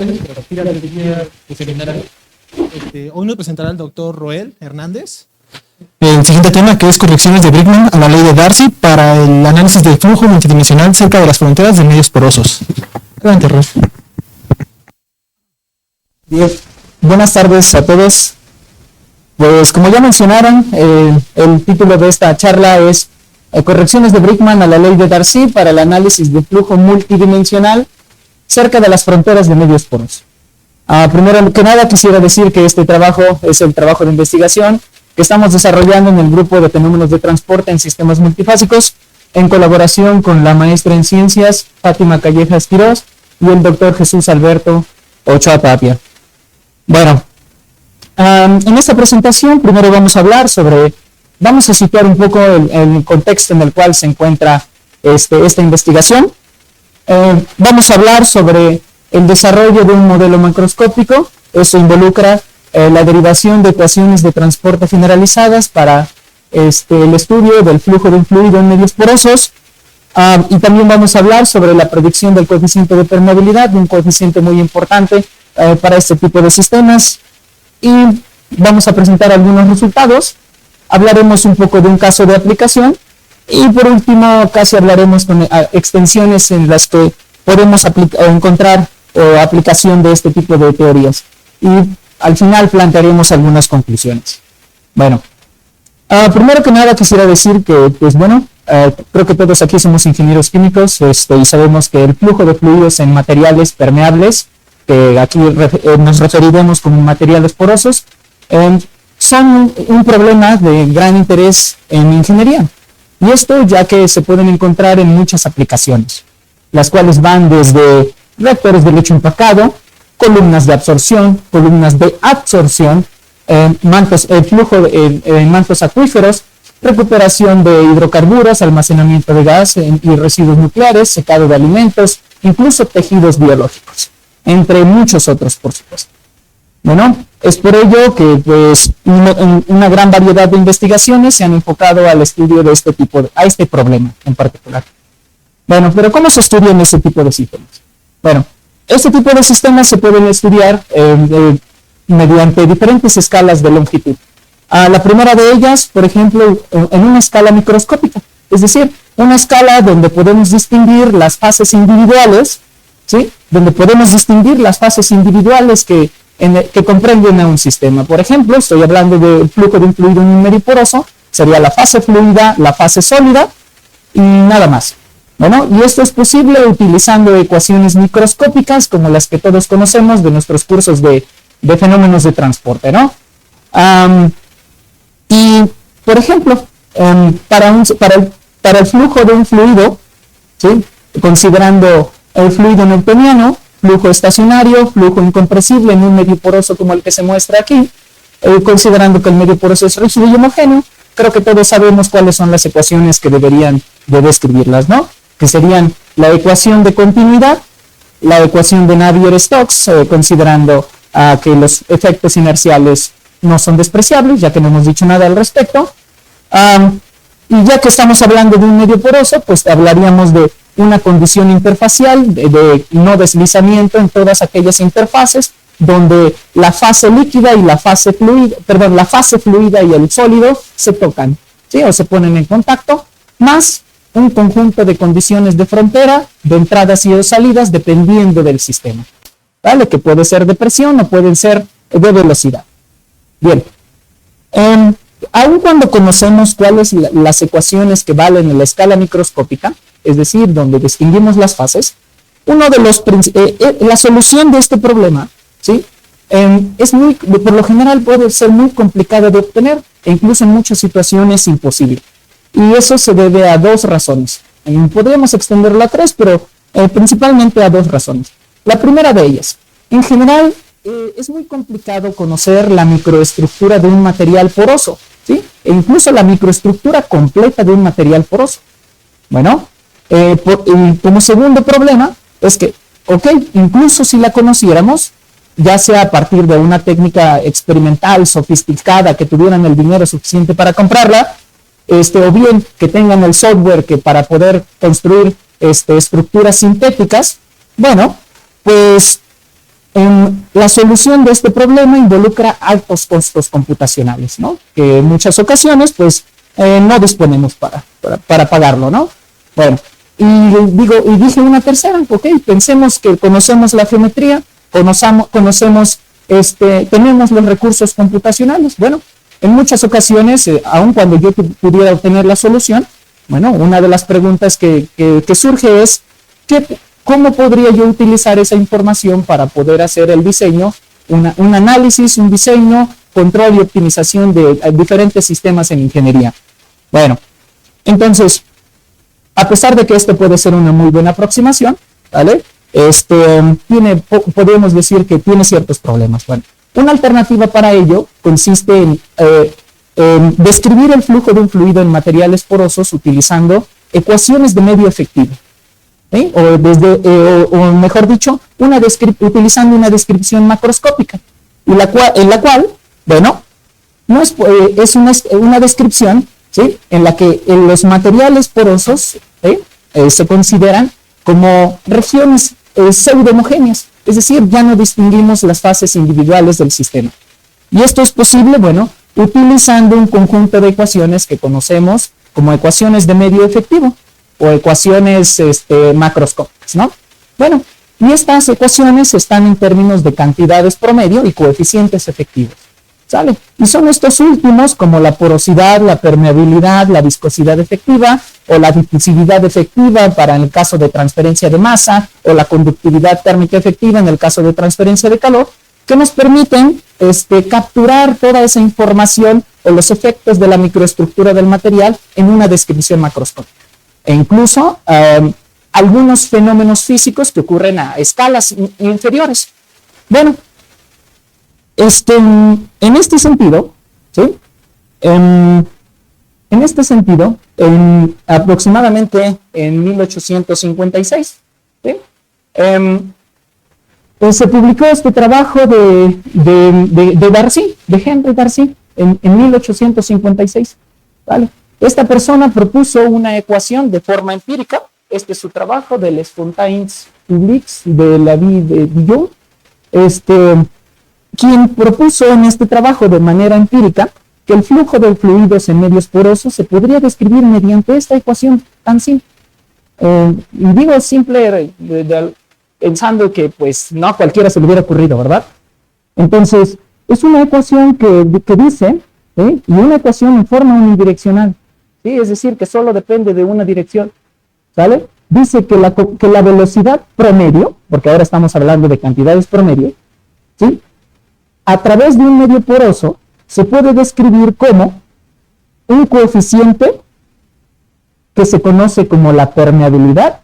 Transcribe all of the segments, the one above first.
Hoy nos presentará el doctor Roel Hernández. El siguiente tema, que es correcciones de Brickman a la ley de Darcy para el análisis del flujo multidimensional cerca de las fronteras de medios porosos. Adelante, Roel. Bien, buenas tardes a todos. Pues como ya mencionaron, el título de esta charla es correcciones de Brickman a la ley de Darcy para el análisis del flujo multidimensional cerca de las fronteras de medios porosos. Primero que nada quisiera decir que este trabajo es el trabajo de investigación que estamos desarrollando en el grupo de fenómenos de transporte en sistemas multifásicos en colaboración con la maestra en ciencias Fátima Callejas Quirós y el doctor Jesús Alberto Ochoa Tapia. Bueno, en esta presentación primero vamos a situar un poco el contexto en el cual se encuentra esta investigación. Vamos a hablar sobre el desarrollo de un modelo macroscópico. Eso involucra la derivación de ecuaciones de transporte generalizadas para el estudio del flujo de un fluido en medios porosos. Y también vamos a hablar sobre la predicción del coeficiente de permeabilidad, un coeficiente muy importante para este tipo de sistemas. Y vamos a presentar algunos resultados. Hablaremos un poco de un caso de aplicación. Y por último, casi hablaremos con extensiones en las que podemos encontrar aplicación de este tipo de teorías. Y al final plantearemos algunas conclusiones. Bueno, primero que nada quisiera decir que, creo que todos aquí somos ingenieros químicos y sabemos que el flujo de fluidos en materiales permeables, que aquí nos referiremos como materiales porosos, son un problema de gran interés en ingeniería. Y esto ya que se pueden encontrar en muchas aplicaciones, las cuales van desde reactores de lecho empacado, columnas de absorción, columnas de absorción, mantos acuíferos, recuperación de hidrocarburos, almacenamiento de gas y residuos nucleares, secado de alimentos, incluso tejidos biológicos, entre muchos otros, por supuesto. Bueno, es por ello que una gran variedad de investigaciones se han enfocado al estudio de este problema en particular. Bueno, pero ¿cómo se estudian este tipo de sistemas? Bueno, este tipo de sistemas se pueden estudiar mediante diferentes escalas de longitud. La primera de ellas, por ejemplo, en una escala microscópica, es decir, una escala donde podemos distinguir las fases individuales, ¿sí? Donde podemos distinguir las fases individuales que comprenden a un sistema. Por ejemplo, estoy hablando del flujo de un fluido en un medio poroso, sería la fase fluida, la fase sólida y nada más. Bueno, y esto es posible utilizando ecuaciones microscópicas como las que todos conocemos de nuestros cursos de fenómenos de transporte, ¿no? Y, por ejemplo, para el flujo de un fluido, ¿sí? Considerando el fluido newtoniano, flujo estacionario, flujo incompresible en un medio poroso como el que se muestra aquí, considerando que el medio poroso es rígido y homogéneo, creo que todos sabemos cuáles son las ecuaciones que deberían de describirlas, ¿no? Que serían la ecuación de continuidad, la ecuación de Navier-Stokes, considerando que los efectos inerciales no son despreciables, ya que no hemos dicho nada al respecto. Y ya que estamos hablando de un medio poroso, pues hablaríamos de una condición interfacial de no deslizamiento en todas aquellas interfaces donde la fase líquida y la fase fluida y el sólido se tocan, ¿sí? O se ponen en contacto, más un conjunto de condiciones de frontera, de entradas y de salidas, dependiendo del sistema, ¿vale? Que puede ser de presión o pueden ser de velocidad. Bien, aun cuando conocemos cuáles las ecuaciones que valen en la escala microscópica, es decir, donde distinguimos las fases, la solución de este problema, ¿sí? Por lo general puede ser muy complicada de obtener e incluso en muchas situaciones imposible. Y eso se debe a dos razones. Podríamos extenderlo a tres, pero principalmente a dos razones. La primera de ellas, en general, es muy complicado conocer la microestructura de un material poroso, ¿sí? E incluso la microestructura completa de un material poroso. Bueno, como segundo problema es que, incluso si la conociéramos, ya sea a partir de una técnica experimental sofisticada que tuvieran el dinero suficiente para comprarla, o bien que tengan el software que para poder construir estructuras sintéticas, bueno, pues La solución de este problema involucra altos costos computacionales, ¿no? Que en muchas ocasiones, pues, no disponemos para pagarlo, ¿no? Bueno, y dije una tercera, ok, pensemos que conocemos la geometría, tenemos los recursos computacionales. Bueno, en muchas ocasiones, aun cuando yo pudiera obtener la solución, bueno, una de las preguntas que surge es, ¿cómo podría yo utilizar esa información para poder hacer el diseño, un análisis, un diseño, control y optimización de diferentes sistemas en ingeniería? Bueno, entonces, a pesar de que esto puede ser una muy buena aproximación, ¿vale? Podemos decir que tiene ciertos problemas. Bueno, una alternativa para ello consiste en describir el flujo de un fluido en materiales porosos utilizando ecuaciones de medio efectivo. ¿Sí? O mejor dicho, utilizando una descripción macroscópica, en la cual, bueno, no es una descripción, ¿sí?, en la que los materiales porosos, ¿sí?, se consideran como regiones pseudo-homogéneas, es decir, ya no distinguimos las fases individuales del sistema. Y esto es posible, bueno, utilizando un conjunto de ecuaciones que conocemos como ecuaciones de medio efectivo o ecuaciones macroscópicas, ¿no? Bueno, y estas ecuaciones están en términos de cantidades promedio y coeficientes efectivos, ¿sale? Y son estos últimos, como la porosidad, la permeabilidad, la viscosidad efectiva o la difusividad efectiva para el caso de transferencia de masa o la conductividad térmica efectiva en el caso de transferencia de calor, que nos permiten capturar toda esa información o los efectos de la microestructura del material en una descripción macroscópica. E incluso algunos fenómenos físicos que ocurren a escalas inferiores. Bueno, en este sentido, ¿sí?, aproximadamente en 1856, ¿sí?, se publicó este trabajo de Darcy, de Henry Darcy, en 1856, ¿vale? Esta persona propuso una ecuación de forma empírica. Este es su trabajo de Les Fontaines Publiques de la Vie de Dijon, quien propuso en este trabajo de manera empírica que el flujo de fluidos en medios porosos se podría describir mediante esta ecuación tan simple. Y digo simple pensando que pues no a cualquiera se le hubiera ocurrido, ¿verdad? Entonces, es una ecuación que dice, ¿sí?, y una ecuación en forma unidireccional, ¿sí?, es decir, que solo depende de una dirección, ¿sale? Dice que la velocidad promedio, porque ahora estamos hablando de cantidades promedio, ¿sí?, a través de un medio poroso se puede describir como un coeficiente que se conoce como la permeabilidad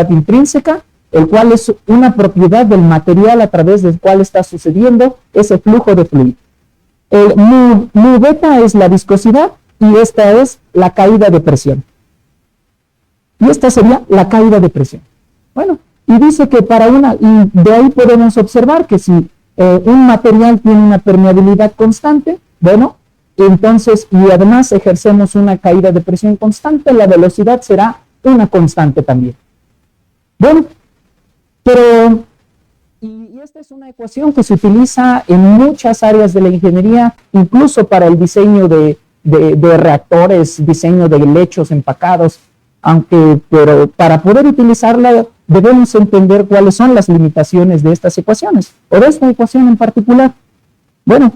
intrínseca, el cual es una propiedad del material a través del cual está sucediendo ese flujo de fluido. El mu beta es la viscosidad y esta es la caída de presión. Y esta sería la caída de presión. Bueno, y dice que y de ahí podemos observar que si un material tiene una permeabilidad constante, bueno, entonces, y además ejercemos una caída de presión constante, la velocidad será una constante también. Bueno, pero, y esta es una ecuación que se utiliza en muchas áreas de la ingeniería, incluso para el diseño de reactores, diseño de lechos empacados, pero para poder utilizarla debemos entender cuáles son las limitaciones de estas ecuaciones, o de esta ecuación en particular. Bueno,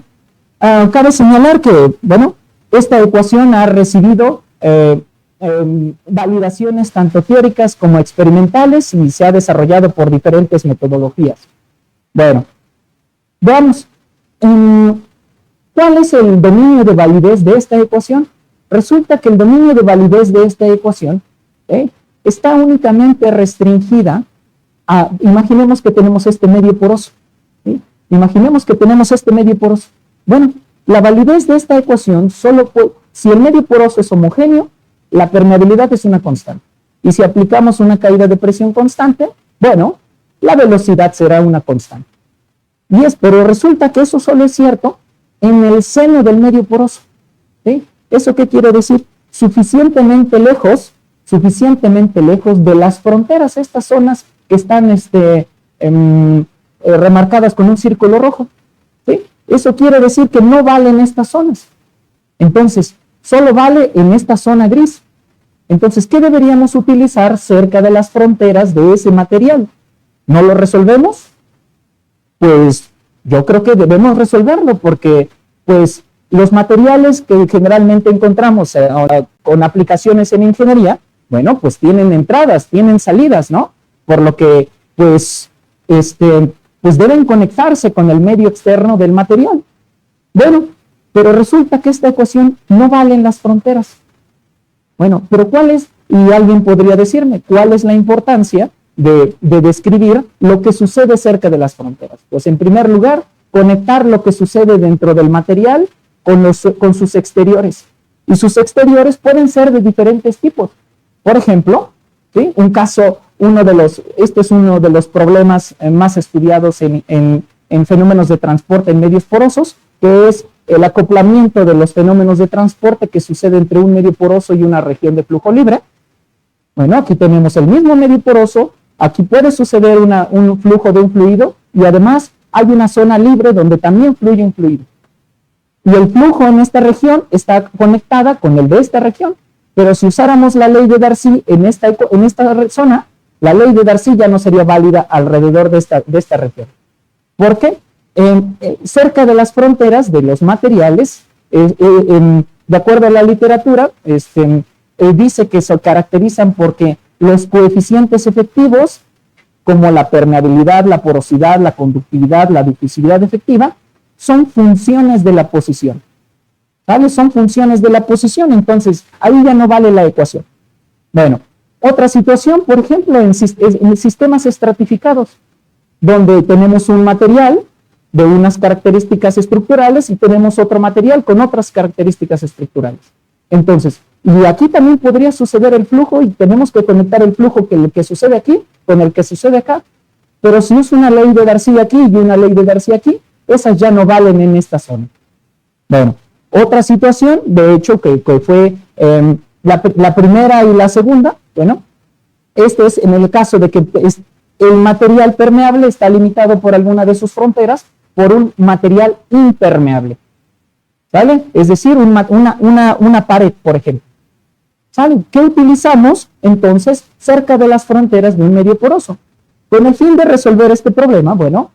cabe señalar que, bueno, esta ecuación ha recibido validaciones tanto teóricas como experimentales y se ha desarrollado por diferentes metodologías. Bueno, veamos, ¿cuál es el dominio de validez de esta ecuación? Resulta que el dominio de validez de esta ecuación está únicamente restringida a, imaginemos que tenemos este medio poroso, ¿sí? Imaginemos que tenemos este medio poroso. Bueno, la validez de esta ecuación si el medio poroso es homogéneo, la permeabilidad es una constante. Y si aplicamos una caída de presión constante, bueno, la velocidad será una constante. Pero resulta que eso solo es cierto en el seno del medio poroso, ¿sí? ¿Eso qué quiere decir? Suficientemente lejos de las fronteras, estas zonas que están remarcadas con un círculo rojo. ¿Sí? Eso quiere decir que no vale en estas zonas. Entonces, solo vale en esta zona gris. Entonces, ¿qué deberíamos utilizar cerca de las fronteras de ese material? ¿No lo resolvemos? Pues yo creo que debemos resolverlo porque pues los materiales que generalmente encontramos con aplicaciones en ingeniería, bueno, pues tienen entradas, tienen salidas, ¿no? Por lo que pues deben conectarse con el medio externo del material. Bueno, pero resulta que esta ecuación no vale en las fronteras. Bueno, pero ¿cuál es? Y alguien podría decirme, ¿cuál es la importancia de describir lo que sucede cerca de las fronteras? Pues en primer lugar, conectar lo que sucede dentro del material con sus exteriores. Y sus exteriores pueden ser de diferentes tipos. Por ejemplo, ¿sí? Este es uno de los problemas más estudiados en fenómenos de transporte en medios porosos, que es el acoplamiento de los fenómenos de transporte que sucede entre un medio poroso y una región de flujo libre. Bueno, aquí tenemos el mismo medio poroso, aquí puede suceder un flujo de un fluido y además hay una zona libre donde también fluye un fluido. Y el flujo en esta región está conectada con el de esta región, pero si usáramos la ley de Darcy en esta zona, la ley de Darcy ya no sería válida alrededor de esta región. ¿Por qué? Cerca de las fronteras de los materiales, de acuerdo a la literatura, dice que se caracterizan porque los coeficientes efectivos, como la permeabilidad, la porosidad, la conductividad, la difusividad efectiva, son funciones de la posición. ¿Sabes? Son funciones de la posición, entonces ahí ya no vale la ecuación. Bueno, otra situación, por ejemplo, en sistemas estratificados, donde tenemos un material de unas características estructurales y tenemos otro material con otras características estructurales. Entonces, y aquí también podría suceder el flujo y tenemos que conectar el flujo que sucede aquí con el que sucede acá. Pero si uso una ley de Darcy aquí y una ley de Darcy aquí, esas ya no valen en esta zona. Bueno, otra situación, de hecho, que fue la primera y la segunda, bueno, este es en el caso de que el material permeable está limitado por alguna de sus fronteras por un material impermeable. ¿Sale? Es decir, una pared, por ejemplo. ¿Sale? ¿Qué utilizamos entonces cerca de las fronteras de un medio poroso? Con el fin de resolver este problema, bueno,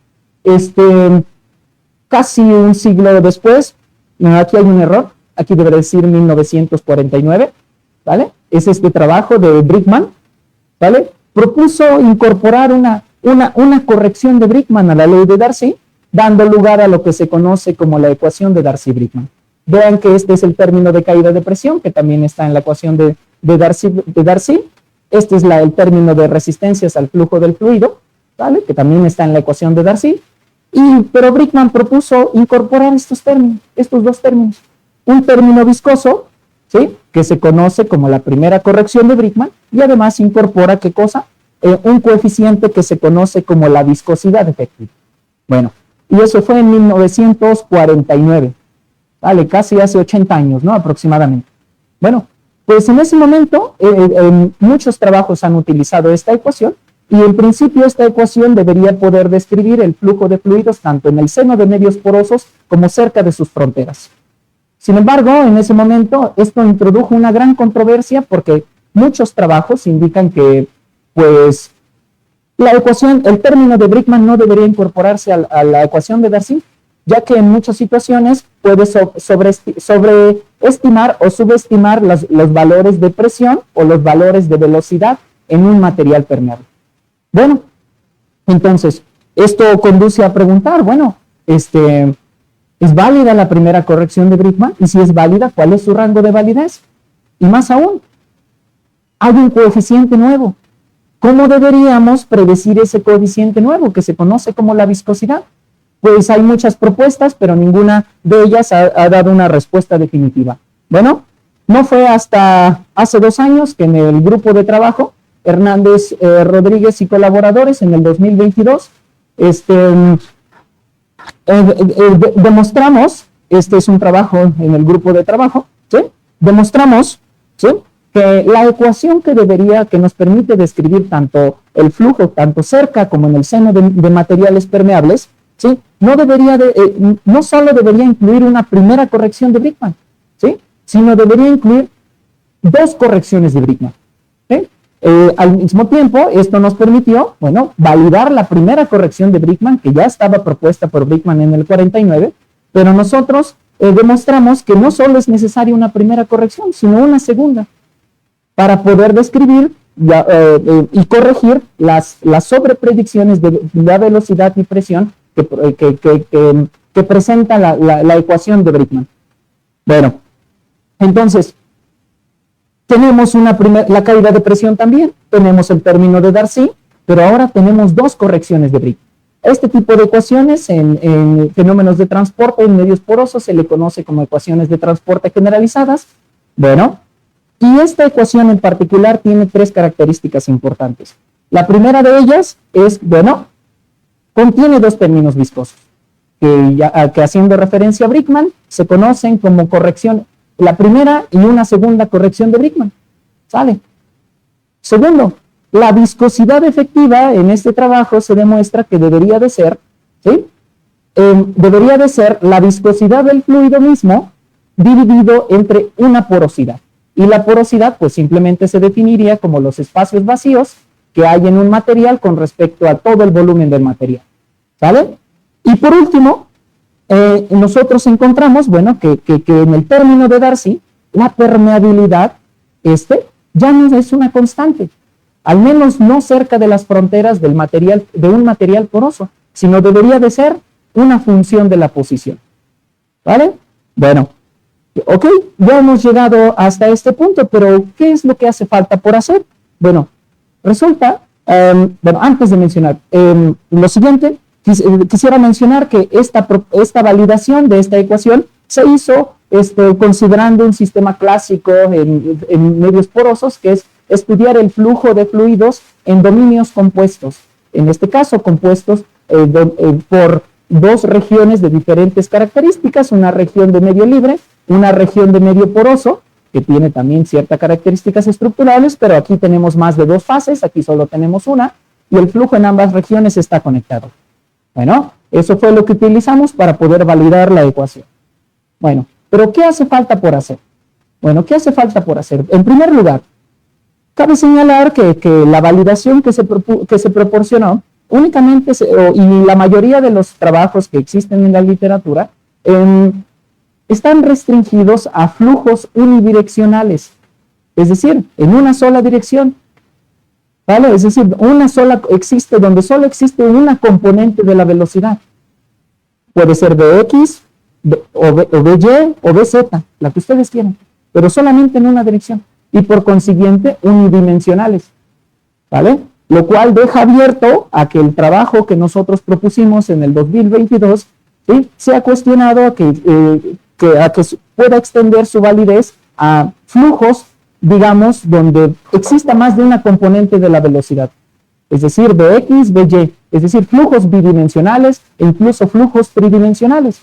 casi un siglo después, aquí hay un error, aquí debería decir 1949, ¿vale? Es este trabajo de Brickman, ¿vale? Propuso incorporar una corrección de Brickman a la ley de Darcy, dando lugar a lo que se conoce como la ecuación de Darcy-Brickman. Vean que este es el término de caída de presión, que también está en la ecuación de Darcy. Este es el término de resistencias al flujo del fluido, ¿vale? Que también está en la ecuación de Darcy. Pero Brickman propuso incorporar estos dos términos. Un término viscoso, ¿sí? Que se conoce como la primera corrección de Brickman, y además incorpora, ¿qué cosa? Un coeficiente que se conoce como la viscosidad efectiva. Bueno, y eso fue en 1949, ¿vale? Casi hace 80 años, ¿no? Aproximadamente. Bueno, pues en ese momento muchos trabajos han utilizado esta ecuación, y en principio esta ecuación debería poder describir el flujo de fluidos tanto en el seno de medios porosos como cerca de sus fronteras. Sin embargo, en ese momento esto introdujo una gran controversia porque muchos trabajos indican que, pues, la ecuación, el término de Brickman no debería incorporarse a la ecuación de Darcy, ya que en muchas situaciones puede sobreestimar o subestimar los valores de presión o los valores de velocidad en un material permeable. Bueno, entonces, esto conduce a preguntar, bueno, ¿es válida la primera corrección de Brickman? Y si es válida, ¿cuál es su rango de validez? Y más aún, hay un coeficiente nuevo. ¿Cómo deberíamos predecir ese coeficiente nuevo que se conoce como la viscosidad? Pues hay muchas propuestas, pero ninguna de ellas ha dado una respuesta definitiva. Bueno, no fue hasta hace 2 años que en el grupo de trabajo, Hernández, Rodríguez y colaboradores, en el 2022, demostramos, este es un trabajo en el grupo de trabajo, ¿sí? Demostramos, ¿sí?, que la ecuación que nos permite describir tanto el flujo tanto cerca como en el seno de materiales permeables, ¿sí? No solo debería incluir una primera corrección de Brickman, ¿sí? Sino debería incluir dos correcciones de Brickman, ¿sí? Al mismo tiempo, esto nos permitió, bueno, validar la primera corrección de Brickman, que ya estaba propuesta por Brickman en el 49, pero nosotros demostramos que no solo es necesaria una primera corrección, sino una segunda, para poder describir y corregir las sobrepredicciones de la velocidad y presión que presenta la ecuación de Brickman. Bueno, entonces, tenemos la caída de presión también, tenemos el término de Darcy, pero ahora tenemos dos correcciones de Brickman. Este tipo de ecuaciones en fenómenos de transporte en medios porosos se le conoce como ecuaciones de transporte generalizadas. Bueno, y esta ecuación en particular tiene tres características importantes. La primera de ellas es, bueno, contiene dos términos viscosos, que haciendo referencia a Brickman, se conocen como corrección, la primera y una segunda corrección de Brickman. ¿Sale? Segundo, la viscosidad efectiva en este trabajo se demuestra que debería de ser, ¿sí? Debería de ser la viscosidad del fluido mismo dividido entre una porosidad. Y la porosidad, pues simplemente se definiría como los espacios vacíos que hay en un material con respecto a todo el volumen del material. ¿Sale? Y por último, nosotros encontramos, bueno, que en el término de Darcy, la permeabilidad, ya no es una constante, al menos no cerca de las fronteras de un material poroso, sino debería de ser una función de la posición. ¿Vale? Bueno, ok, ya hemos llegado hasta este punto, pero ¿qué es lo que hace falta por hacer? Bueno, resulta, antes de mencionar lo siguiente, quisiera mencionar que esta validación de esta ecuación se hizo considerando un sistema clásico en medios porosos, que es estudiar el flujo de fluidos en dominios compuestos. En este caso, compuestos por dos regiones de diferentes características, una región de medio libre, una región de medio poroso, que tiene también ciertas características estructurales, pero aquí tenemos más de dos fases, aquí solo tenemos una, y el flujo en ambas regiones está conectado. Bueno, eso fue lo que utilizamos para poder validar la ecuación. Bueno, pero ¿qué hace falta por hacer? Bueno, ¿qué hace falta por hacer? En primer lugar, cabe señalar que la validación que se proporcionó únicamente, y la mayoría de los trabajos que existen en la literatura, están restringidos a flujos unidireccionales, es decir, en una sola dirección. ¿Vale? Es decir, donde solo existe una componente de la velocidad. Puede ser Bx, o By, o Bz, la que ustedes quieran, pero solamente en una dirección, y por consiguiente unidimensionales. ¿Vale? Lo cual deja abierto a que el trabajo que nosotros propusimos en el 2022, ¿sí?, sea cuestionado a que pueda extender su validez a flujos, digamos, donde exista más de una componente de la velocidad, es decir, Bx, By, es decir, flujos bidimensionales e incluso flujos tridimensionales.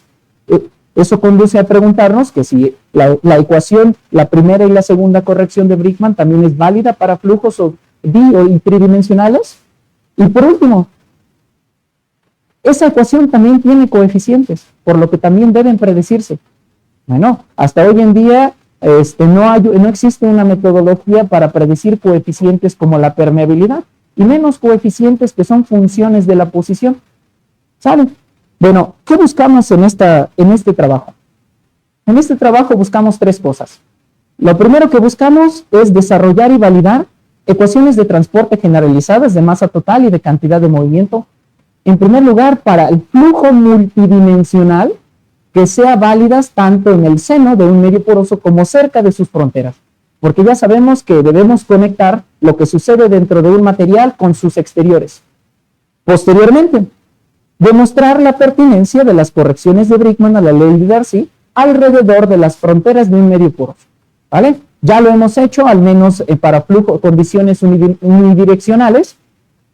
Eso conduce a preguntarnos que si la ecuación, la primera y la segunda corrección de Brickman también es válida para flujos y tridimensionales. Y por último, esa ecuación también tiene coeficientes, por lo que también deben predecirse. Bueno, hasta hoy en día no existe una metodología para predecir coeficientes como la permeabilidad, y menos coeficientes que son funciones de la posición. ¿Saben? Bueno, ¿qué buscamos en este trabajo? En este trabajo buscamos tres cosas. Lo primero que buscamos es desarrollar y validar ecuaciones de transporte generalizadas de masa total y de cantidad de movimiento. En primer lugar, para el flujo multidimensional, que sea válidas tanto en el seno de un medio poroso como cerca de sus fronteras, porque ya sabemos que debemos conectar lo que sucede dentro de un material con sus exteriores. Posteriormente, demostrar la pertinencia de las correcciones de Brickman a la ley de Darcy alrededor de las fronteras de un medio poroso. ¿Vale? Ya lo hemos hecho, al menos para condiciones unidireccionales,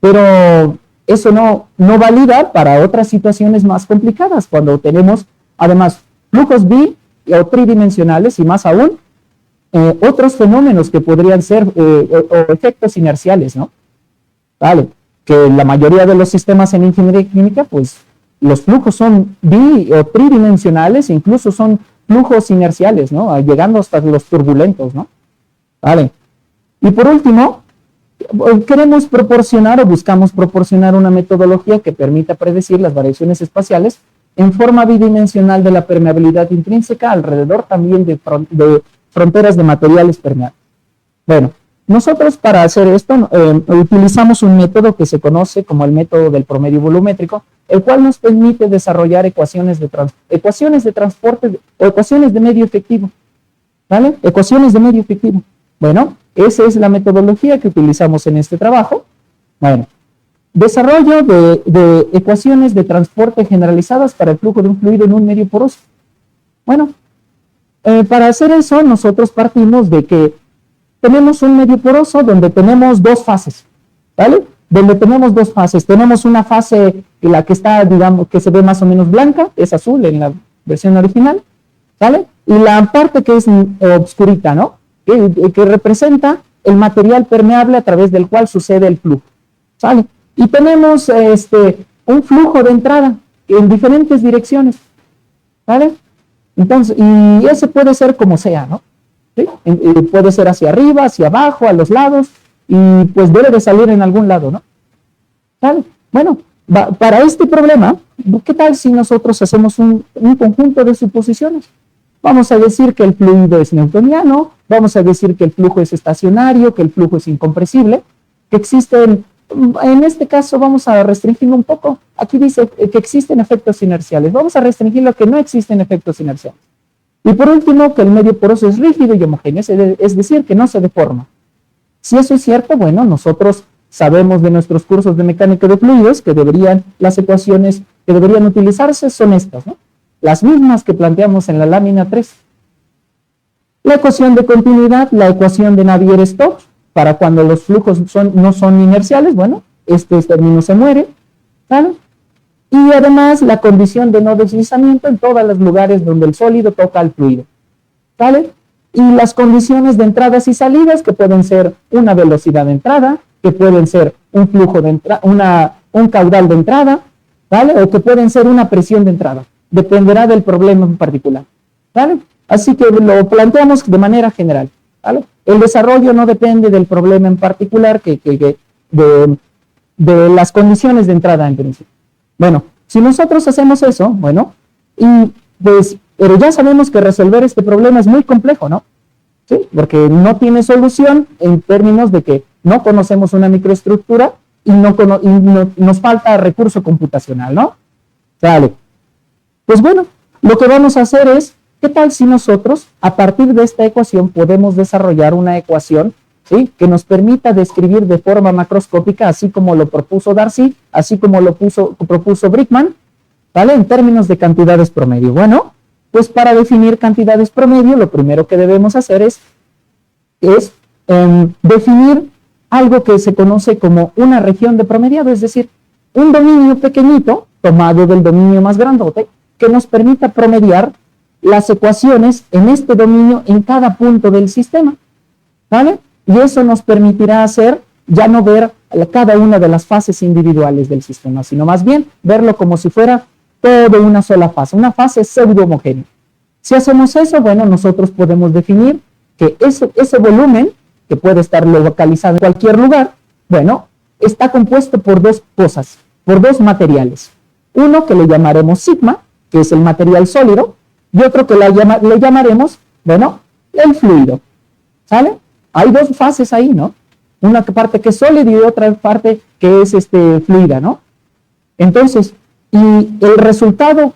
pero eso no valida para otras situaciones más complicadas, cuando tenemos además flujos bi o tridimensionales, y más aún otros fenómenos que podrían ser o efectos inerciales, ¿no? ¿vale? Que la mayoría de los sistemas en ingeniería química, pues los flujos son o tridimensionales, incluso son flujos inerciales, ¿no? Llegando hasta los turbulentos, ¿no? ¿Vale? Y por último, queremos proporcionar o buscamos proporcionar una metodología que permita predecir las variaciones espaciales en forma bidimensional de la permeabilidad intrínseca alrededor también de fronteras de materiales permeables. Bueno, nosotros para hacer esto utilizamos un método que se conoce como el método del promedio volumétrico, el cual nos permite desarrollar ecuaciones de transporte o ecuaciones de medio efectivo, ¿vale? Ecuaciones de medio efectivo. Bueno, esa es la metodología que utilizamos en este trabajo. Bueno, desarrollo de ecuaciones de transporte generalizadas para el flujo de un fluido en un medio poroso. Bueno, para hacer eso nosotros partimos de que tenemos un medio poroso donde tenemos dos fases, ¿vale? Donde tenemos dos fases. Tenemos una fase, la que está, digamos, que se ve más o menos blanca, es azul en la versión original, ¿vale? Y la parte que es obscurita, ¿no? Que representa el material permeable a través del cual sucede el flujo, ¿sale? Y tenemos un flujo de entrada en diferentes direcciones, ¿vale? Entonces, y ese puede ser como sea, ¿no? ¿Sí? Puede ser hacia arriba, hacia abajo, a los lados, y pues debe de salir en algún lado, ¿no? ¿Vale? Bueno, para este problema, ¿qué tal si nosotros hacemos un conjunto de suposiciones? Vamos a decir que el fluido es newtoniano, vamos a decir que el flujo es estacionario, que el flujo es incompresible, que existen, en este caso vamos a restringirlo un poco, aquí dice que existen efectos inerciales, vamos a restringirlo a que no existen efectos inerciales. Y por último, que el medio poroso es rígido y homogéneo, es decir, que no se deforma. Si eso es cierto, bueno, nosotros sabemos de nuestros cursos de mecánica de fluidos que las ecuaciones que deberían utilizarse son estas, ¿no? Las mismas que planteamos en la lámina 3. La ecuación de continuidad, la ecuación de Navier-Stokes, para cuando los flujos no son inerciales, bueno, este término se muere, ¿vale? Y además la condición de no deslizamiento en todos los lugares donde el sólido toca al fluido, ¿vale? Y las condiciones de entradas y salidas, que pueden ser una velocidad de entrada, que pueden ser un flujo de un caudal de entrada, ¿vale? O que pueden ser una presión de entrada. Dependerá del problema en particular, ¿vale? Así que lo planteamos de manera general, ¿vale? El desarrollo no depende del problema en particular de las condiciones de entrada en principio. Bueno, si nosotros hacemos eso, bueno, pero ya sabemos que resolver este problema es muy complejo, ¿no? ¿Sí? Porque no tiene solución en términos de que no conocemos una microestructura y nos falta recurso computacional, ¿no? Vale. Pues bueno, lo que vamos a hacer es, ¿qué tal si nosotros, a partir de esta ecuación, podemos desarrollar una ecuación, ¿sí?, que nos permita describir de forma macroscópica, así como lo propuso Darcy, así como lo propuso Brickman, ¿vale? En términos de cantidades promedio. Bueno, pues para definir cantidades promedio, lo primero que debemos hacer es definir algo que se conoce como una región de promediado, es decir, un dominio pequeñito tomado del dominio más grandote, que nos permita promediar las ecuaciones en este dominio en cada punto del sistema, ¿vale? Y eso nos permitirá ya no ver cada una de las fases individuales del sistema, sino más bien verlo como si fuera todo una sola fase, una fase pseudo homogénea. Si hacemos eso, bueno, nosotros podemos definir que ese volumen, que puede estar localizado en cualquier lugar, bueno, está compuesto por dos cosas, por dos materiales. Uno que le llamaremos sigma, que es el material sólido, y otro que le llamaremos, bueno, el fluido, ¿sale? Hay dos fases ahí, ¿no? Una parte que es sólida y otra parte que es fluida, ¿no? Entonces, y el resultado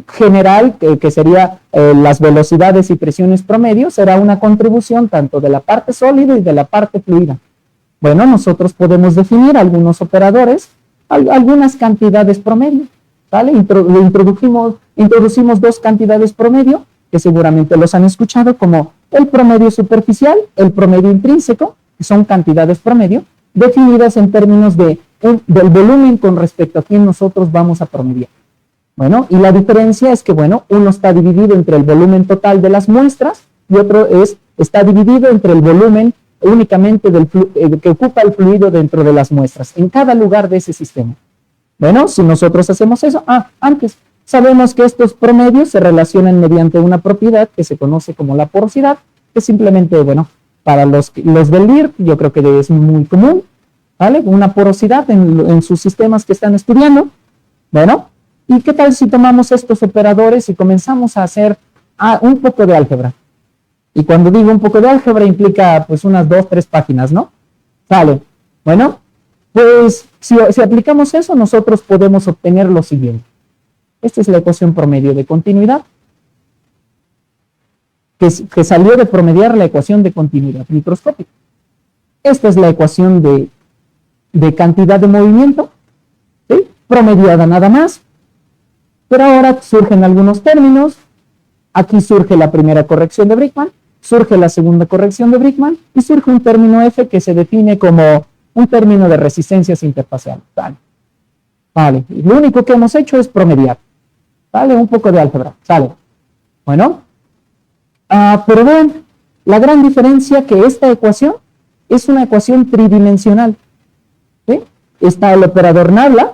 general, que sería las velocidades y presiones promedio, será una contribución tanto de la parte sólida y de la parte fluida. Bueno, nosotros podemos definir algunos operadores, algunas cantidades promedio, ¿vale? Introducimos dos cantidades promedio, que seguramente los han escuchado, como el promedio superficial, el promedio intrínseco, que son cantidades promedio, definidas en términos del volumen con respecto a quien nosotros vamos a promediar. Bueno, y la diferencia es que, bueno, uno está dividido entre el volumen total de las muestras y otro está dividido entre el volumen únicamente que ocupa el fluido dentro de las muestras, en cada lugar de ese sistema. Bueno, si nosotros hacemos eso, antes sabemos que estos promedios se relacionan mediante una propiedad que se conoce como la porosidad, que simplemente, bueno, para los del LIR, yo creo que es muy común, ¿vale? Una porosidad en sus sistemas que están estudiando. Bueno, ¿y qué tal si tomamos estos operadores y comenzamos a hacer un poco de álgebra? Y cuando digo un poco de álgebra implica pues unas 2, 3 páginas, ¿no? Vale, bueno, pues si aplicamos eso, nosotros podemos obtener lo siguiente. Esta es la ecuación promedio de continuidad, que salió de promediar la ecuación de continuidad microscópica. Esta es la ecuación de cantidad de movimiento, ¿sí? Promediada nada más. Pero ahora surgen algunos términos. Aquí surge la primera corrección de Brickman, surge la segunda corrección de Brickman y surge un término F que se define como un término de resistencias interfaciales. Vale. Y lo único que hemos hecho es promediar. ¿Vale? Un poco de álgebra. ¿Sale? Bueno. Pero vean, la gran diferencia que esta ecuación es una ecuación tridimensional. ¿Sí? Está el operador nabla,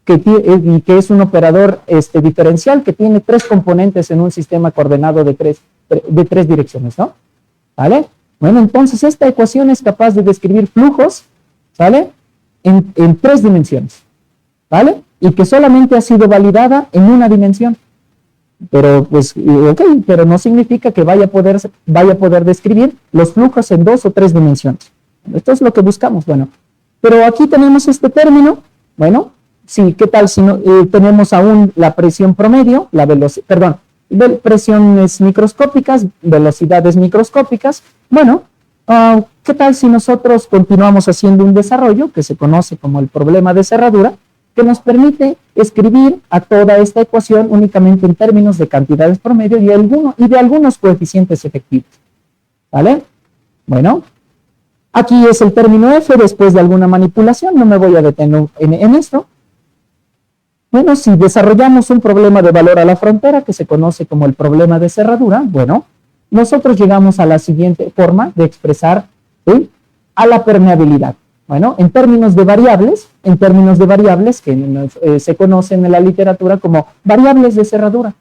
que es un operador diferencial que tiene 3 componentes en un sistema coordenado de tres direcciones, ¿no? ¿Vale? Bueno, entonces esta ecuación es capaz de describir flujos, ¿vale? En 3 dimensiones, ¿vale? Y que solamente ha sido validada en una dimensión. Pero, pues, pero no significa que vaya a poder describir los flujos en 2 o 3 dimensiones. Esto es lo que buscamos, bueno. Pero aquí tenemos este término, bueno, sí, ¿qué tal si no, tenemos aún la presión promedio, presiones microscópicas, velocidades microscópicas? Bueno, ¿qué tal si nosotros continuamos haciendo un desarrollo que se conoce como el problema de cerradura, que nos permite escribir a toda esta ecuación únicamente en términos de cantidades promedio y de algunos coeficientes efectivos? ¿Vale? Bueno, aquí es el término F después de alguna manipulación, no me voy a detener en esto. Bueno, si desarrollamos un problema de valor a la frontera que se conoce como el problema de cerradura, bueno, nosotros llegamos a la siguiente forma de expresar, ¿sí?, a la permeabilidad. Bueno, en términos de variables que se conocen en la literatura como variables de cerradura,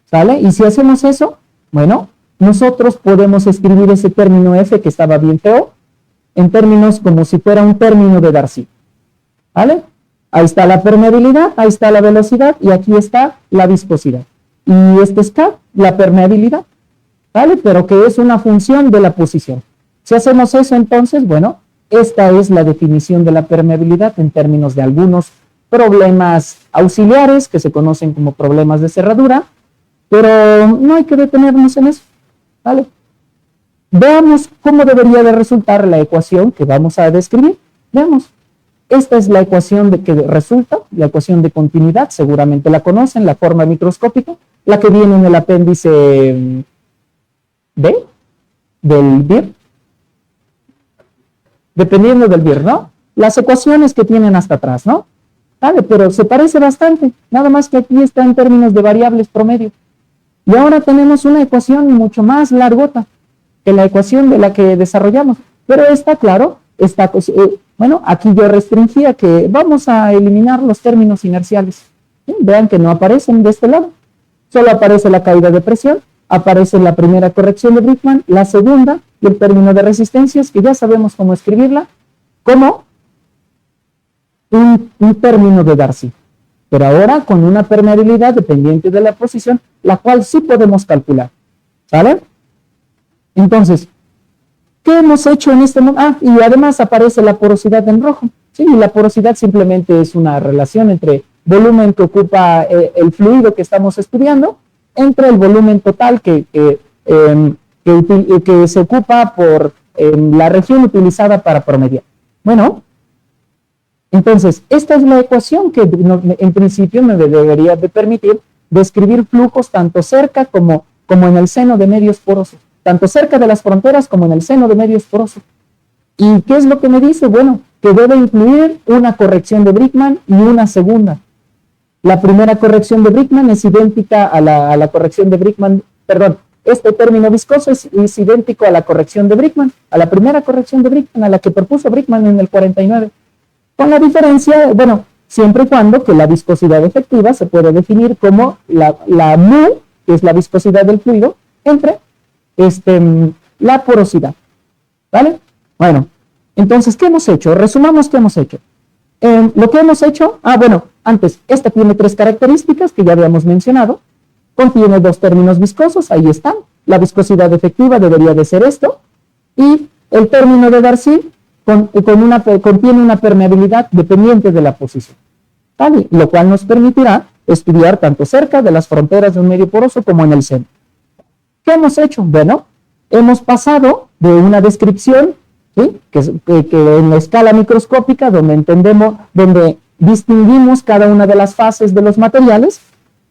¿sale? Y si hacemos eso, bueno, nosotros podemos escribir ese término F que estaba bien feo en términos como si fuera un término de Darcy, ¿vale? Ahí está la permeabilidad, ahí está la velocidad y aquí está la viscosidad. Y este es K, la permeabilidad, ¿vale? Pero que es una función de la posición. Si hacemos eso, entonces, bueno, esta es la definición de la permeabilidad en términos de algunos problemas auxiliares que se conocen como problemas de cerradura, pero no hay que detenernos en eso, ¿vale? Veamos cómo debería de resultar la ecuación que vamos a describir. Veamos. Esta es la ecuación que resulta, la ecuación de continuidad, seguramente la conocen, la forma microscópica, la que viene en el apéndice B del BIR, dependiendo del BIR, ¿no? Las ecuaciones que tienen hasta atrás, ¿no? Vale, pero se parece bastante, nada más que aquí está en términos de variables promedio. Y ahora tenemos una ecuación mucho más largota que la ecuación de la que desarrollamos, pero está claro, bueno, aquí yo restringía que vamos a eliminar los términos inerciales. ¿Sí? Vean que no aparecen de este lado. Solo aparece la caída de presión, aparece la primera corrección de Brickman, la segunda y el término de resistencias, que ya sabemos cómo escribirla, como un término de Darcy. Pero ahora con una permeabilidad dependiente de la posición, la cual sí podemos calcular. ¿Sale? Entonces, ¿qué hemos hecho en este momento? Y además aparece la porosidad en rojo. Sí, y la porosidad simplemente es una relación entre volumen que ocupa el fluido que estamos estudiando, entre el volumen total que se ocupa por la región utilizada para promediar. Bueno, entonces, esta es la ecuación que en principio me debería de permitir describir flujos tanto cerca como en el seno de medios porosos. Tanto cerca de las fronteras como en el seno de medios porosos. ¿Y qué es lo que me dice? Bueno, que debe incluir una corrección de Brickman y una segunda. La primera corrección de Brickman es idéntica a la corrección de Brickman, perdón, este término viscoso es idéntico a la corrección de Brickman, a la primera corrección de Brickman, a la que propuso Brickman en el 49. Con la diferencia, bueno, siempre y cuando que la viscosidad efectiva se puede definir como la mu, que es la viscosidad del fluido, entre la porosidad. ¿Vale? Bueno, entonces, ¿qué hemos hecho? Resumamos qué hemos hecho. Lo que hemos hecho, bueno, antes, esta tiene 3 características que ya habíamos mencionado. Contiene 2 términos viscosos, ahí están. La viscosidad efectiva debería de ser esto. Y el término de Darcy contiene una permeabilidad dependiente de la posición. ¿Vale? Lo cual nos permitirá estudiar tanto cerca de las fronteras de un medio poroso como en el seno. ¿Qué hemos hecho? Bueno, hemos pasado de una descripción, ¿sí?, que en la escala microscópica, donde distinguimos cada una de las fases de los materiales,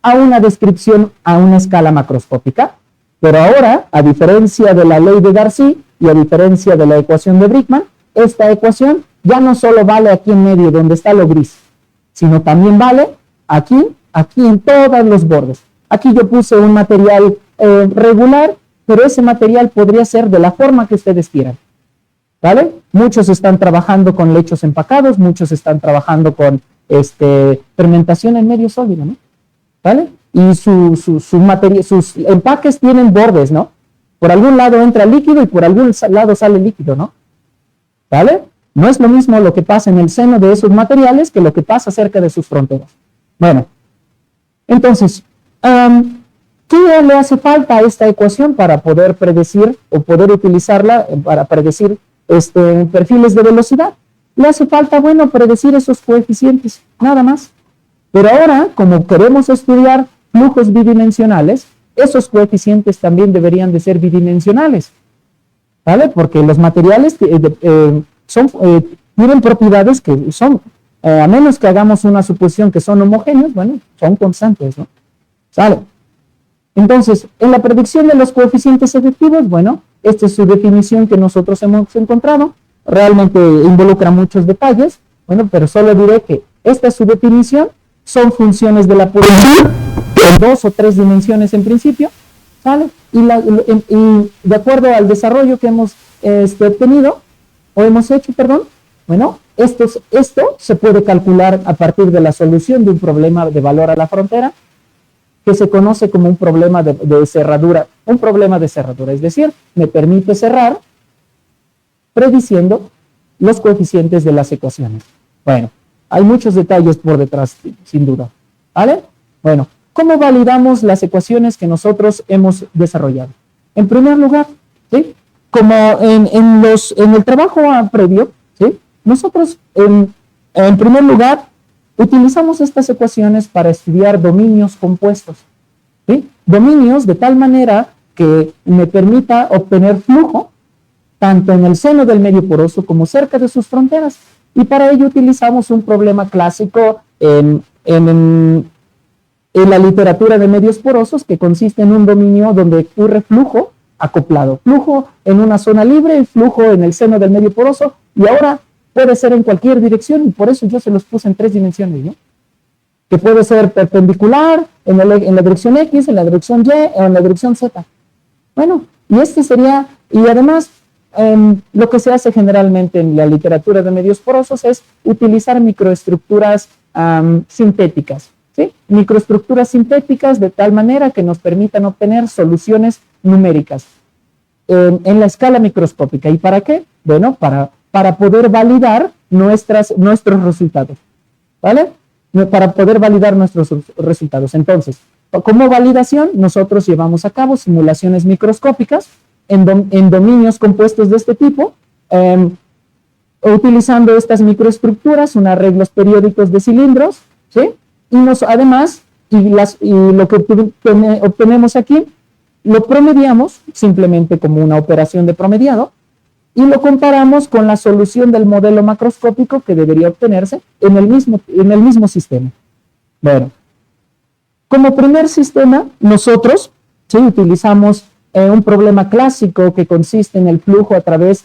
a una descripción a una escala macroscópica. Pero ahora, a diferencia de la ley de Darcy y a diferencia de la ecuación de Brickman, esta ecuación ya no solo vale aquí en medio donde está lo gris, sino también vale aquí en todos los bordes. Aquí yo puse un material regular, pero ese material podría ser de la forma que ustedes quieran. ¿Vale? Muchos están trabajando con lechos empacados, muchos están trabajando con fermentación en medio sólido, ¿no? ¿Vale? Y sus empaques tienen bordes, ¿no? Por algún lado entra líquido y por algún lado sale líquido, ¿no? ¿Vale? No es lo mismo lo que pasa en el seno de esos materiales que lo que pasa cerca de sus fronteras. Bueno, entonces, ¿qué le hace falta a esta ecuación para poder predecir o poder utilizarla para predecir perfiles de velocidad? Le hace falta, bueno, predecir esos coeficientes, nada más. Pero ahora, como queremos estudiar flujos bidimensionales, esos coeficientes también deberían de ser bidimensionales, ¿vale? Porque los materiales tienen propiedades que son, a menos que hagamos una suposición que son homogéneos, bueno, son constantes, ¿no? ¿Sale? Entonces, en la predicción de los coeficientes efectivos, bueno, esta es su definición que nosotros hemos encontrado. Realmente involucra muchos detalles, bueno, pero solo diré que esta es su definición. Son funciones de la porosidad en 2 o 3 dimensiones en principio, ¿sale? Y de acuerdo al desarrollo que hemos obtenido, o hemos hecho, perdón, bueno, esto se puede calcular a partir de la solución de un problema de valor a la frontera, que se conoce como un problema de cerradura, es decir, me permite cerrar prediciendo los coeficientes de las ecuaciones. Bueno, hay muchos detalles por detrás, sin duda, ¿vale? Bueno, ¿cómo validamos las ecuaciones que nosotros hemos desarrollado? En primer lugar, ¿sí?, como en el trabajo previo, ¿sí?, nosotros en primer lugar utilizamos estas ecuaciones para estudiar dominios compuestos, ¿sí? Dominios de tal manera que me permita obtener flujo tanto en el seno del medio poroso como cerca de sus fronteras. Y para ello utilizamos un problema clásico en la literatura de medios porosos, que consiste en un dominio donde ocurre flujo acoplado, flujo en una zona libre y flujo en el seno del medio poroso, y ahora puede ser en cualquier dirección, y por eso yo se los puse en 3 dimensiones, ¿no? Que puede ser perpendicular en la dirección X, en la dirección Y o en la dirección Z. Bueno, y y además lo que se hace generalmente en la literatura de medios porosos es utilizar microestructuras sintéticas, ¿sí? Microestructuras sintéticas de tal manera que nos permitan obtener soluciones numéricas en la escala microscópica. ¿Y para qué? Bueno, para poder validar nuestros resultados, ¿vale? Para poder validar nuestros resultados. Entonces, como validación, nosotros llevamos a cabo simulaciones microscópicas en dominios compuestos de este tipo, utilizando estas microestructuras, unos arreglos periódicos de cilindros, ¿sí? Además, lo que obtenemos aquí, lo promediamos simplemente como una operación de promediado y lo comparamos con la solución del modelo macroscópico que debería obtenerse en el mismo sistema. Bueno, como primer sistema, nosotros, ¿sí?, utilizamos un problema clásico que consiste en el flujo a través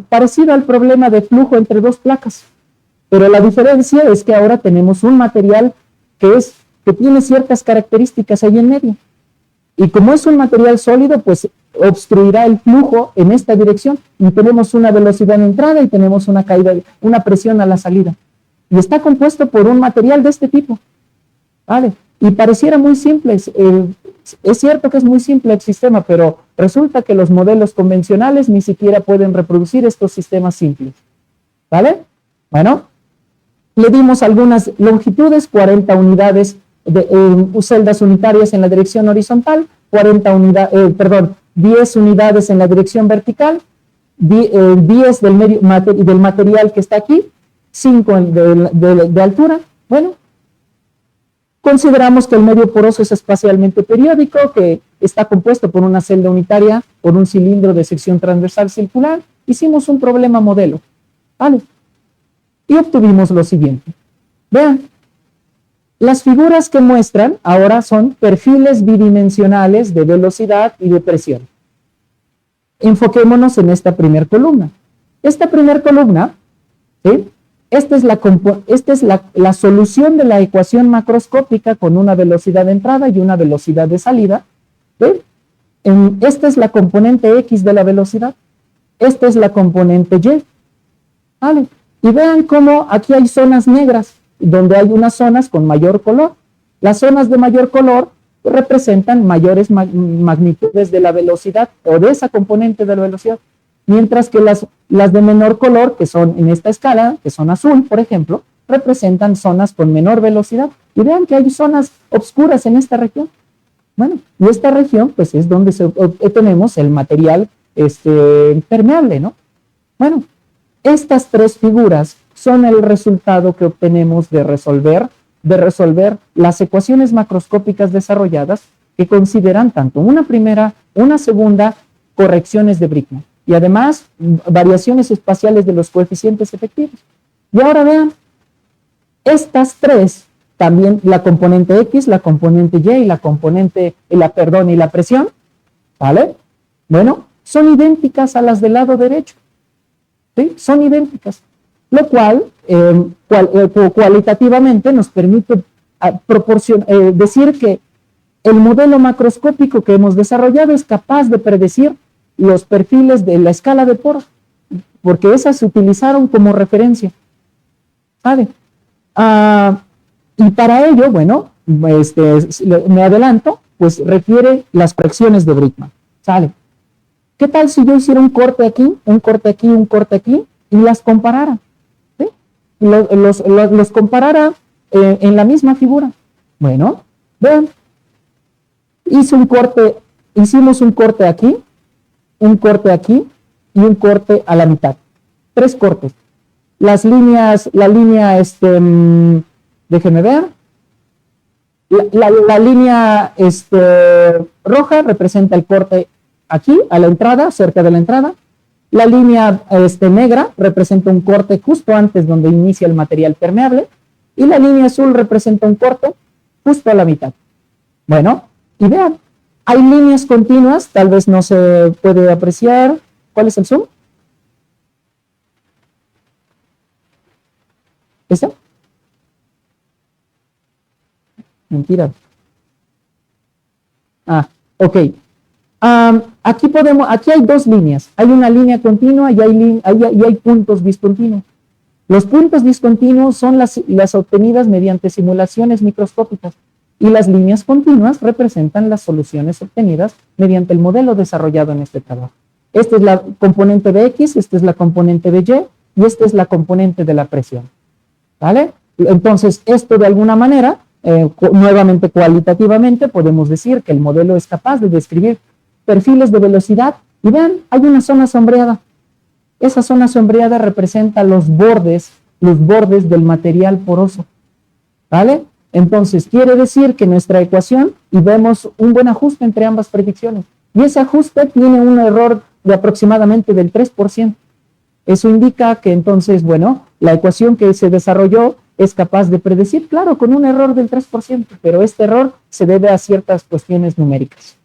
parecido al problema de flujo entre 2 placas. Pero la diferencia es que ahora tenemos un material que tiene ciertas características ahí en medio. Y como es un material sólido, pues obstruirá el flujo en esta dirección y tenemos una velocidad en entrada y tenemos una caída, una presión a la salida. Y está compuesto por un material de este tipo. ¿Vale? Y pareciera muy simple, es cierto que es muy simple el sistema, pero resulta que los modelos convencionales ni siquiera pueden reproducir estos sistemas simples. ¿Vale? Bueno, le dimos algunas longitudes, 40 unidades de celdas unitarias en la dirección horizontal, 10 unidades en la dirección vertical, 10 del material que está aquí, 5 de altura. Bueno, consideramos que el medio poroso es espacialmente periódico, que está compuesto por una celda unitaria, por un cilindro de sección transversal circular. Hicimos un problema modelo, ¿vale? Y obtuvimos lo siguiente. Vean, las figuras que muestran ahora son perfiles bidimensionales de velocidad y de presión. Enfoquémonos en esta primera columna. Esta primera columna, ¿sí? Esta es la solución de la ecuación macroscópica con una velocidad de entrada y una velocidad de salida. ¿Sí? Esta es la componente X de la velocidad. Esta es la componente Y. ¿Vale? Y vean cómo aquí hay zonas negras, donde hay unas zonas con mayor color. Las zonas de mayor color representan mayores magnitudes de la velocidad o de esa componente de la velocidad. Mientras que las de menor color, que son en esta escala, que son azul, por ejemplo, representan zonas con menor velocidad. Y vean que hay zonas oscuras en esta región. Bueno, y esta región, pues, es donde tenemos el material permeable, ¿no? Bueno, estas tres figuras son el resultado que obtenemos de resolver las ecuaciones macroscópicas desarrolladas que consideran tanto una primera, una segunda, correcciones de Brickman. Y además, variaciones espaciales de los coeficientes efectivos. Y ahora vean, estas tres, también la componente X, la componente Y y y la presión, ¿vale? Bueno, son idénticas a las del lado derecho. ¿Sí? Son idénticas. Lo cual, cualitativamente, nos permite decir que el modelo macroscópico que hemos desarrollado es capaz de predecir los perfiles de la escala de poros, porque esas se utilizaron como referencia. ¿Sabe? Y para ello, bueno, me adelanto, pues requiere las correcciones de Brickman. ¿Sale? ¿Qué tal si yo hiciera un corte aquí, un corte aquí, un corte aquí, y las comparara? ¿Sí? Los comparara en la misma figura. Bueno, vean, hicimos un corte aquí, un corte aquí y un corte a la mitad. 3 cortes. La línea, déjenme ver. La línea roja representa el corte aquí, a la entrada, cerca de la entrada. La línea negra representa un corte justo antes donde inicia el material permeable. Y la línea azul representa un corte justo a la mitad. Bueno, y vean, hay líneas continuas, tal vez no se puede apreciar. ¿Cuál es el zoom? ¿Esta? Mentira. Ok. Aquí hay 2 líneas. Hay una línea continua y hay puntos discontinuos. Los puntos discontinuos son las obtenidas mediante simulaciones microscópicas y las líneas continuas representan las soluciones obtenidas mediante el modelo desarrollado en este trabajo. Esta es la componente de X, esta es la componente de Y y esta es la componente de la presión. ¿Vale? Entonces, esto de alguna manera, nuevamente cualitativamente, podemos decir que el modelo es capaz de describir perfiles de velocidad. Y vean, hay una zona sombreada. Esa zona sombreada representa los bordes del material poroso. ¿Vale? Entonces, quiere decir que nuestra ecuación, y vemos un buen ajuste entre ambas predicciones, y ese ajuste tiene un error de aproximadamente del 3%. Eso indica que entonces, bueno, la ecuación que se desarrolló es capaz de predecir, claro, con un error del 3%, pero este error se debe a ciertas cuestiones numéricas.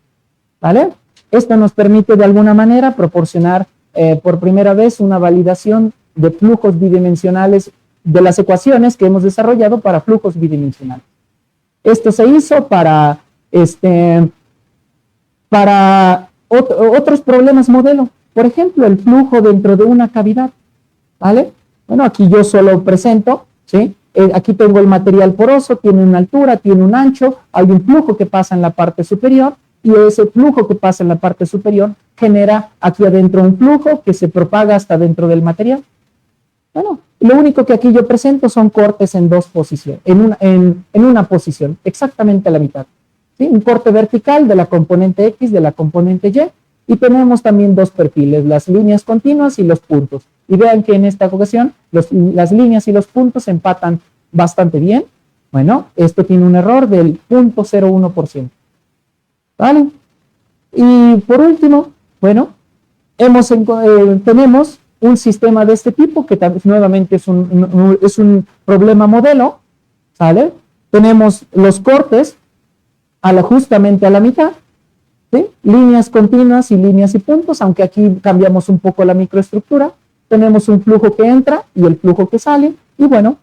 ¿Vale? Esto nos permite de alguna manera proporcionar por primera vez una validación de flujos bidimensionales de las ecuaciones que hemos desarrollado para flujos bidimensionales. Esto se hizo para para otros problemas modelo, por ejemplo, el flujo dentro de una cavidad, ¿vale? Bueno, aquí yo solo presento, ¿sí? Aquí tengo el material poroso, tiene una altura, tiene un ancho, hay un flujo que pasa en la parte superior, y ese flujo que pasa en la parte superior genera aquí adentro un flujo que se propaga hasta dentro del material. Bueno, lo único que aquí yo presento son cortes en dos posiciones, en una posición, exactamente a la mitad. ¿Sí? Un corte vertical de la componente X, de la componente Y, y tenemos también dos perfiles, las líneas continuas y los puntos. Y vean que en esta ocasión las líneas y los puntos empatan bastante bien. Bueno, esto tiene un error del 0.01%. ¿Vale? Y por último, bueno, tenemos un sistema de este tipo que nuevamente es un problema modelo, ¿sale? Tenemos los cortes justamente a la mitad, ¿sí? Líneas continuas y líneas y puntos, aunque aquí cambiamos un poco la microestructura. Tenemos un flujo que entra y el flujo que sale, y bueno,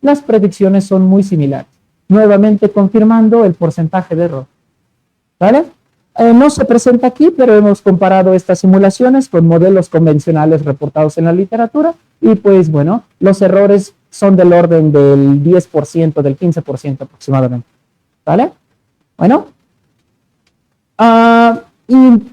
las predicciones son muy similares, nuevamente confirmando el porcentaje de error. ¿Vale? No se presenta aquí, pero hemos comparado estas simulaciones con modelos convencionales reportados en la literatura, y pues bueno, los errores son del orden del 10%, del 15% aproximadamente. ¿Vale? Bueno, y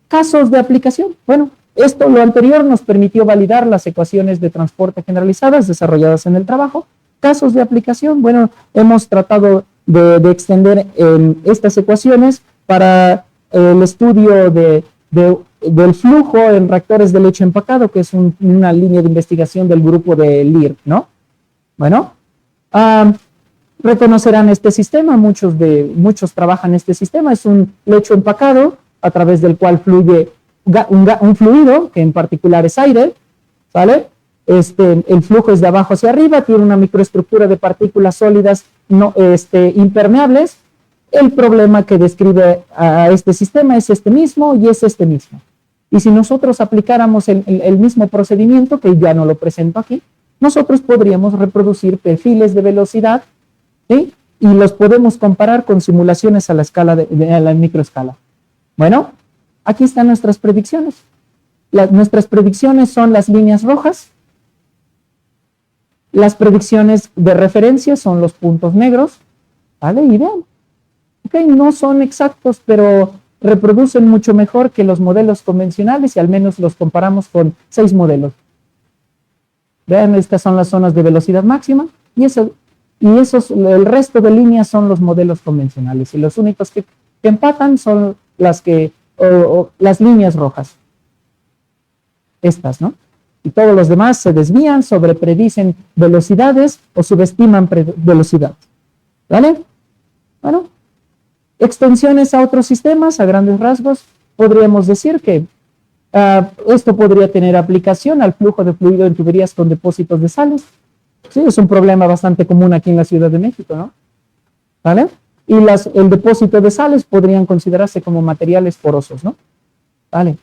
casos de aplicación. Bueno, lo anterior nos permitió validar las ecuaciones de transporte generalizadas desarrolladas en el trabajo. Casos de aplicación, bueno, hemos tratado de extender estas ecuaciones para el estudio del flujo en reactores de leche empacado, que es una línea de investigación del grupo de LIR, ¿no? Bueno, reconocerán este sistema, muchos trabajan este sistema, es un lecho empacado a través del cual fluye un fluido, que en particular es aire, ¿vale? El flujo es de abajo hacia arriba, tiene una microestructura de partículas sólidas impermeables. El problema que describe a este sistema es este mismo y es este mismo. Y si nosotros aplicáramos el mismo procedimiento, que ya no lo presento aquí, nosotros podríamos reproducir perfiles de velocidad, ¿sí? Y los podemos comparar con simulaciones a la microescala. Bueno, aquí están nuestras predicciones. Nuestras predicciones son las líneas rojas. Las predicciones de referencia son los puntos negros. ¿Vale? Y vean. Ok, no son exactos, pero reproducen mucho mejor que los modelos convencionales, y al menos los comparamos con 6 modelos. Vean, estas son las zonas de velocidad máxima, y el resto de líneas son los modelos convencionales, y los únicos que empatan son las líneas rojas. Estas, ¿no? Y todos los demás se desvían, sobrepredicen velocidades o subestiman velocidad. ¿Vale? Bueno, extensiones a otros sistemas, a grandes rasgos, podríamos decir que esto podría tener aplicación al flujo de fluido en tuberías con depósitos de sales. Sí, es un problema bastante común aquí en la Ciudad de México, ¿no? ¿Vale? Y el depósito de sales podrían considerarse como materiales porosos, ¿no? ¿Vale?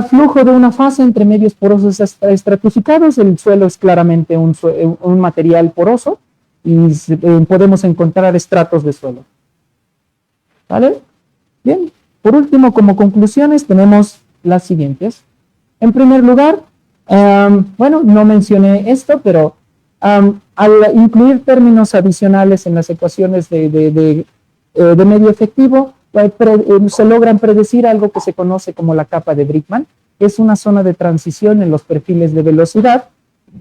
Flujo de una fase entre medios porosos estratificados. El suelo es claramente un material poroso, y podemos encontrar estratos de suelo. ¿Vale? Bien, por último, como conclusiones, tenemos las siguientes. En primer lugar, bueno, no mencioné esto, pero al incluir términos adicionales en las ecuaciones de medio efectivo, se logran predecir algo que se conoce como la capa de Brickman, que es una zona de transición en los perfiles de velocidad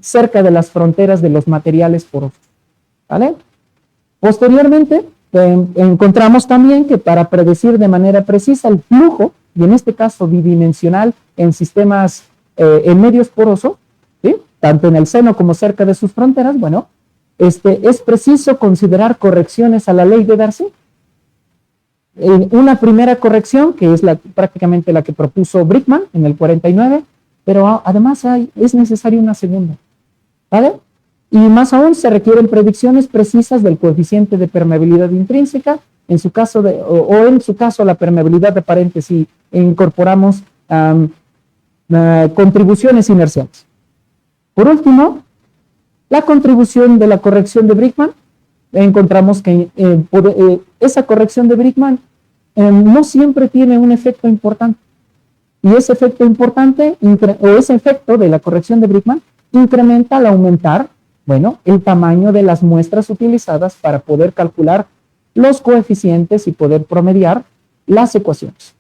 cerca de las fronteras de los materiales porosos. ¿Vale? Posteriormente, encontramos también que para predecir de manera precisa el flujo, y en este caso bidimensional, en sistemas en medios porosos, ¿sí? Tanto en el seno como cerca de sus fronteras, bueno, es preciso considerar correcciones a la ley de Darcy. Una primera corrección, que es prácticamente la que propuso Brickman en el 49, pero además es necesaria una segunda. ¿Vale? Y más aún, se requieren predicciones precisas del coeficiente de permeabilidad intrínseca, en su caso la permeabilidad aparente, si incorporamos contribuciones inerciales. Por último, la contribución de la corrección de Brickman. Encontramos que esa corrección de Brickman no siempre tiene un efecto importante. Y ese efecto importante, o ese efecto de la corrección de Bridgman, incrementa al aumentar, bueno, el tamaño de las muestras utilizadas para poder calcular los coeficientes y poder promediar las ecuaciones.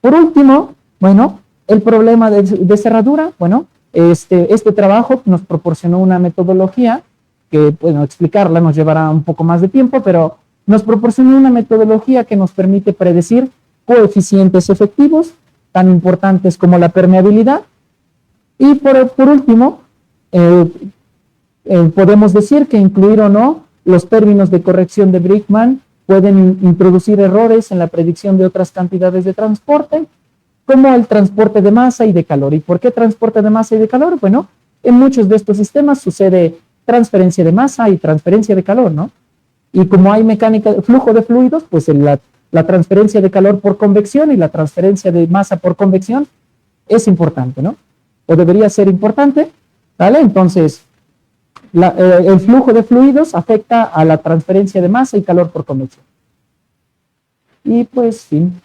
Por último, bueno, el problema de cerradura, bueno, este trabajo nos proporcionó una metodología que, bueno, explicarla nos llevará un poco más de tiempo, pero nos proporcionó una metodología que nos permite predecir coeficientes efectivos tan importantes como la permeabilidad. Y por último, podemos decir que incluir o no los términos de corrección de Bridgman pueden introducir errores en la predicción de otras cantidades de transporte, como el transporte de masa y de calor. ¿Y por qué transporte de masa y de calor? Bueno, en muchos de estos sistemas sucede transferencia de masa y transferencia de calor, ¿no? Y como hay mecánica de flujo de fluidos, pues la transferencia de calor por convección y la transferencia de masa por convección es importante, ¿no? O debería ser importante, ¿vale? Entonces, el flujo de fluidos afecta a la transferencia de masa y calor por convección. Y pues, fin.